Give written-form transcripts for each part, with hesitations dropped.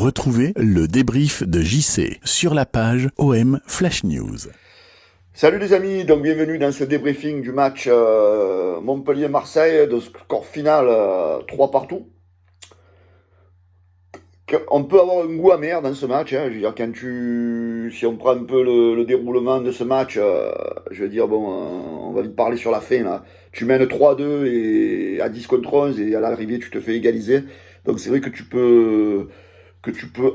Retrouvez le débrief de JC sur la page OM Flash News. Salut les amis, donc bienvenue dans ce débriefing du match Montpellier-Marseille, de score final 3 partout. On peut avoir un goût amer dans ce match, hein. Je veux dire, si on prend un peu le déroulement de ce match, je veux dire, on va vite parler sur la fin, là. Tu mènes 3-2 et à 10 contre 11 et à l'arrivée tu te fais égaliser. Donc c'est vrai que tu peux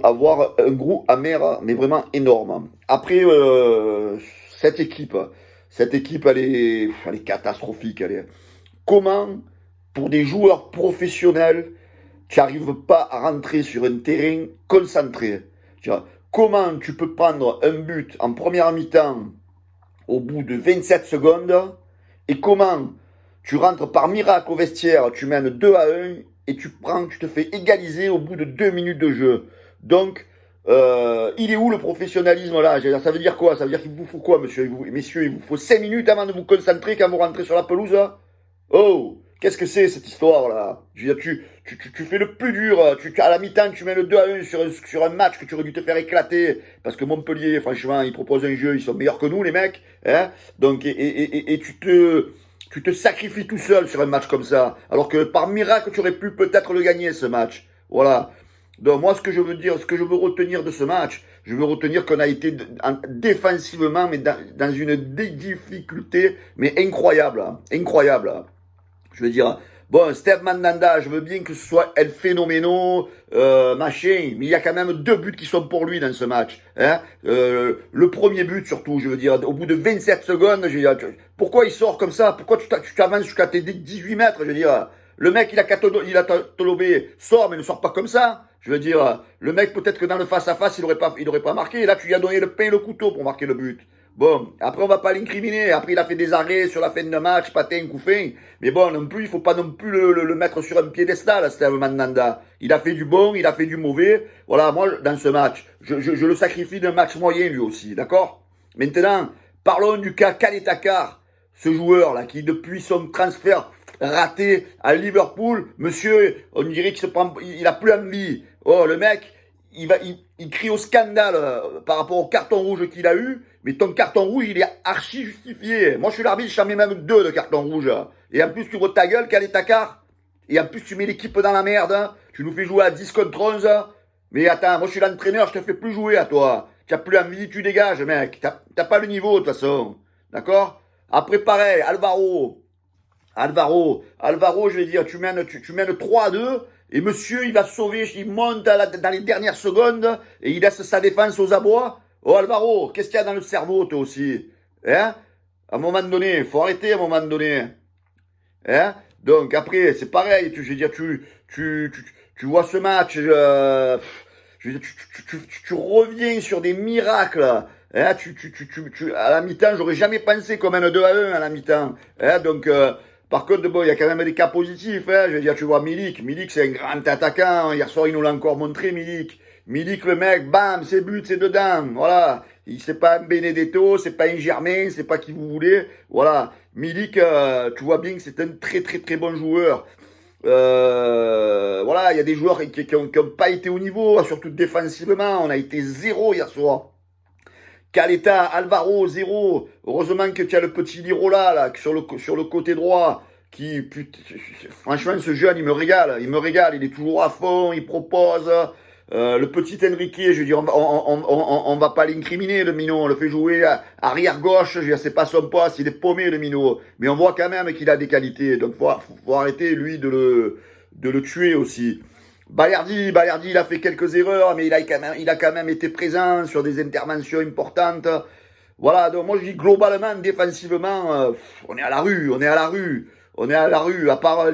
avoir un goût amer, mais vraiment énorme. Après, cette équipe, elle est catastrophique. Comment, pour des joueurs professionnels, tu n'arrives pas à rentrer sur un terrain concentré? Comment tu peux prendre un but en première mi-temps au bout de 27 secondes et comment tu rentres par miracle au vestiaire, tu mènes 2-1 et tu te fais égaliser au bout de 2 minutes de jeu. Donc, il est où le professionnalisme là? Ça veut dire quoi? Ça veut dire qu'il vous faut quoi, messieurs? Il vous faut 5 minutes avant de vous concentrer quand vous rentrez sur la pelouse? Oh, qu'est-ce que c'est cette histoire-là? Je veux dire, tu fais le plus dur. À la mi-temps, tu mets le 2-1 sur un match que tu aurais dû te faire éclater. Parce que Montpellier, franchement, ils proposent un jeu, ils sont meilleurs que nous, les mecs. Hein. Donc, et tu te sacrifies tout seul sur un match comme ça. Alors que par miracle, tu aurais pu peut-être le gagner, ce match. Voilà. Donc moi, ce que je veux retenir de ce match, je veux retenir qu'on a été défensivement, mais dans une difficulté, mais incroyable. Incroyable. Je veux dire, bon, Steve Mandanda, je veux bien que ce soit El Phénoméno, machin, mais il y a quand même 2 buts qui sont pour lui dans ce match. Hein. Le premier but surtout, je veux dire, au bout de 27 secondes, je veux dire, pourquoi il sort comme ça? Pourquoi tu t'avances jusqu'à tes 18 mètres? Je veux dire, le mec, il a tolobé, sort, mais ne sort pas comme ça. Je veux dire, le mec, peut-être que dans le face-à-face, il aurait pas marqué. Et là, tu lui as donné le pain et le couteau pour marquer le but. Bon, après, on va pas l'incriminer. Après, il a fait des arrêts sur la fin de match, patin, coup fin. Mais bon, non plus, il faut pas non plus le mettre sur un piédestal, Steve Mandanda. Il a fait du bon, il a fait du mauvais. Voilà, moi, dans ce match, je le sacrifie d'un match moyen, lui aussi, d'accord? Maintenant, parlons du cas Kaletakar, ce joueur-là, qui, depuis son transfert raté à Liverpool, monsieur, on dirait il a plus envie. Oh, le mec, il crie au scandale par rapport au carton rouge qu'il a eu, mais ton carton rouge, il est archi justifié. Moi, je suis l'arbitre, j'en mets même 2 de carton rouge. Et en plus, tu vois ta gueule, Kaletakar. Et en plus, tu mets l'équipe dans la merde. Hein. Tu nous fais jouer à 10 contre 11. Mais attends, moi, je suis l'entraîneur, je te fais plus jouer à toi. Tu n'as plus envie, tu dégages, mec. T'as pas le niveau, de toute façon. D'accord? Après, pareil, Alvaro, je vais dire, tu mènes 3-2, et monsieur, il va sauver, il monte dans les dernières secondes, et il laisse sa défense aux abois. Oh, Alvaro, qu'est-ce qu'il y a dans le cerveau, toi aussi? Hein? À un moment donné, faut arrêter à un moment donné. Hein? Donc, après, c'est pareil, je veux dire, tu vois ce match, je veux dire, tu reviens sur des miracles. Hein? À la mi-temps, j'aurais jamais pensé qu'on mène 2-1 à la mi-temps. Hein? Donc, par contre, bon, il y a quand même des cas positifs. Hein. Je veux dire, tu vois Milik, c'est un grand attaquant. Hier soir, il nous l'a encore montré, Milik. Milik, le mec, bam, c'est but, c'est dedans. Voilà. C'est pas un Benedetto, c'est pas un Germain, c'est pas qui vous voulez. Voilà. Milik, tu vois bien que c'est un très très très bon joueur. Voilà, il y a des joueurs qui ont pas été au niveau, surtout défensivement. On a été 0 hier soir. Caleta, Alvaro, 0. Heureusement que tu as le petit Lirola là, sur le côté droit. Franchement, ce jeune, il me régale. Il est toujours à fond, il propose. Le petit Enrique, je veux dire, on va pas l'incriminer, le minot. On le fait jouer arrière gauche. Je veux dire, c'est pas son poste, il est paumé, le minot. Mais on voit quand même qu'il a des qualités. Donc, faut arrêter, lui, de le tuer aussi. Balerdi, il a fait quelques erreurs, mais il a quand même été présent sur des interventions importantes. Voilà, donc moi je dis globalement, défensivement, on est à la rue. À part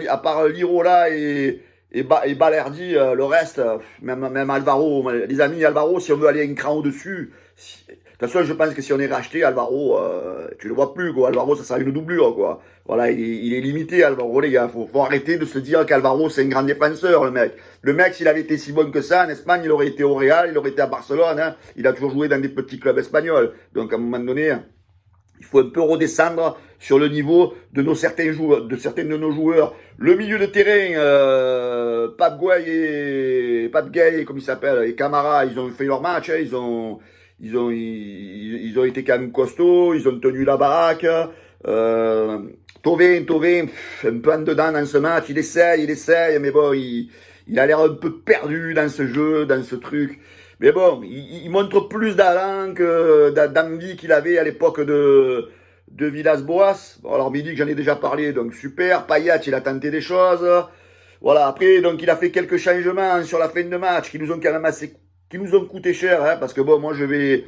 Lirola et Balerdi, le reste, même Alvaro, les amis, Alvaro, si on veut aller un cran au-dessus, de toute façon, je pense que si on est racheté, Alvaro, tu le vois plus, quoi. Alvaro, ça sera une doublure, quoi. Voilà, il est limité, Alvaro, les gars. Faut arrêter de se dire qu'Alvaro, c'est un grand défenseur, le mec. Le mec, s'il avait été si bon que ça, en Espagne, il aurait été au Real, il aurait été à Barcelone, hein. Il a toujours joué dans des petits clubs espagnols. Donc, à un moment donné, Il faut un peu redescendre sur le niveau de certains de nos joueurs. Le milieu de terrain, Pape Gueye, comme il s'appelle, et Camara, ils ont fait leur match, hein, ils ont été quand même costauds, ils ont tenu la baraque. Thauvin, un peu en dedans dans ce match, il essaye, mais bon, il a l'air un peu perdu dans ce jeu, dans ce truc. Mais bon, il montre plus d'allant que d'envie qu'il avait à l'époque de Villas-Boas. Bon, alors Milik, j'en ai déjà parlé, donc super. Payet, il a tenté des choses. Voilà, après, donc il a fait quelques changements sur la fin de match qui nous ont quand même qui nous ont coûté cher, hein, parce que bon, moi je vais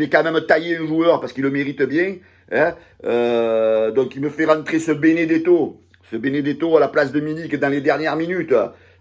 quand même tailler un joueur parce qu'il le mérite bien. Hein. Donc il me fait rentrer ce Benedetto à la place de Milik dans les dernières minutes.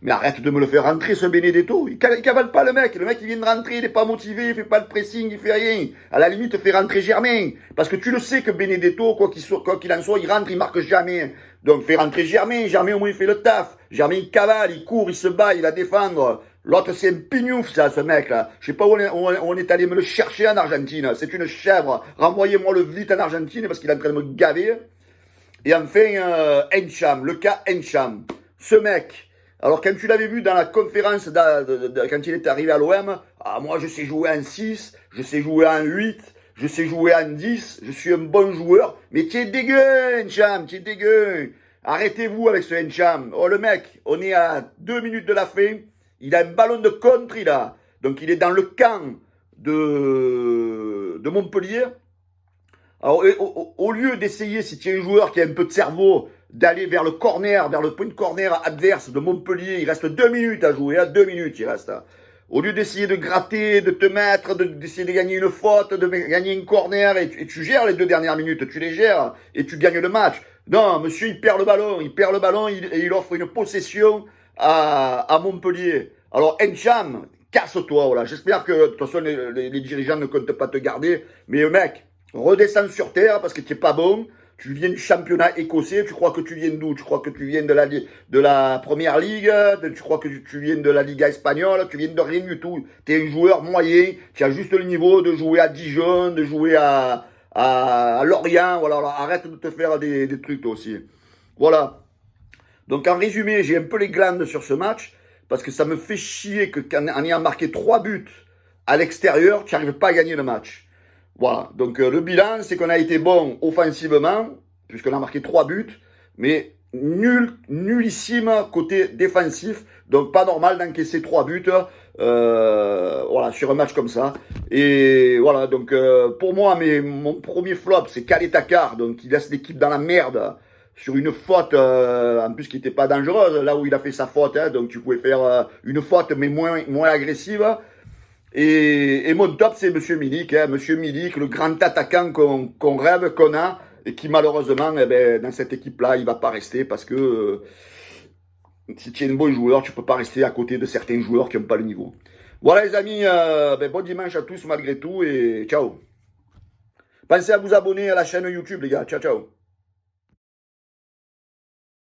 Mais arrête de me le faire rentrer, ce Benedetto. Il cavale pas le mec. Le mec, il vient de rentrer, il est pas motivé, il fait pas le pressing, il fait rien. À la limite, fais rentrer Germain. Parce que tu le sais que Benedetto, quoi qu'il en soit, il rentre, il marque jamais. Donc, fais rentrer Germain. Germain, au moins, il fait le taf. Germain, il cavale, il court, il se bat, il va défendre. L'autre, c'est un pignouf, ça, ce mec-là. Je sais pas où on est allé me le chercher en Argentine. C'est une chèvre. Renvoyez-moi le vite en Argentine parce qu'il est en train de me gaver. Et enfin, Encham, le cas Encham. Ce mec, alors quand tu l'avais vu dans la conférence quand il est arrivé à l'OM, moi je sais jouer en 6, je sais jouer en 8, je sais jouer en 10, je suis un bon joueur, mais tu es dégueu Encham, tu es dégueu. Arrêtez-vous avec ce Encham. Oh le mec, on est à 2 minutes de la fin, il a un ballon de contre, il a. Donc il est dans le camp de Montpellier. Alors, au lieu d'essayer, si tu es un joueur qui a un peu de cerveau, d'aller vers le corner, vers le point de corner adverse de Montpellier, il reste 2 minutes à jouer, 2 minutes il reste. Au lieu d'essayer de gratter, de te mettre, d'essayer de gagner une faute, de gagner un corner, et tu gères les 2 dernières minutes, tu les gères, et tu gagnes le match. Non, monsieur, il perd le ballon, et il offre une possession à Montpellier. Alors, Encham, casse-toi, voilà. J'espère que, de toute façon, les dirigeants ne comptent pas te garder, mais mec, redescends sur terre parce que tu n'es pas bon. Tu viens du championnat écossais. Tu crois que tu viens d'où? Tu crois que tu viens de la première ligue? Tu crois que tu viens de la Liga espagnole? Tu viens de rien du tout. Tu es un joueur moyen. Tu as juste le niveau de jouer à Dijon, de jouer à Lorient. Voilà, alors arrête de te faire des trucs toi aussi. Voilà. Donc en résumé, j'ai un peu les glandes sur ce match parce que ça me fait chier qu'en ayant marqué 3 buts à l'extérieur, tu n'arrives pas à gagner le match. Voilà, donc le bilan, c'est qu'on a été bon offensivement, puisqu'on a marqué 3 buts, mais nullissime côté défensif, donc pas normal d'encaisser 3 buts voilà, sur un match comme ça. Et voilà, donc pour moi, mon premier flop, c'est Kaletakar, donc il laisse l'équipe dans la merde sur une faute, en plus qui n'était pas dangereuse, là où il a fait sa faute, hein, donc tu pouvais faire une faute mais moins agressive. Et mon top, c'est Monsieur Milik, hein, Monsieur Milik, le grand attaquant qu'on rêve, qu'on a, et qui malheureusement, dans cette équipe-là, il va pas rester parce que si tu es un bon joueur, tu peux pas rester à côté de certains joueurs qui n'ont pas le niveau. Voilà les amis, bon dimanche à tous malgré tout et ciao. Pensez à vous abonner à la chaîne YouTube les gars, ciao ciao.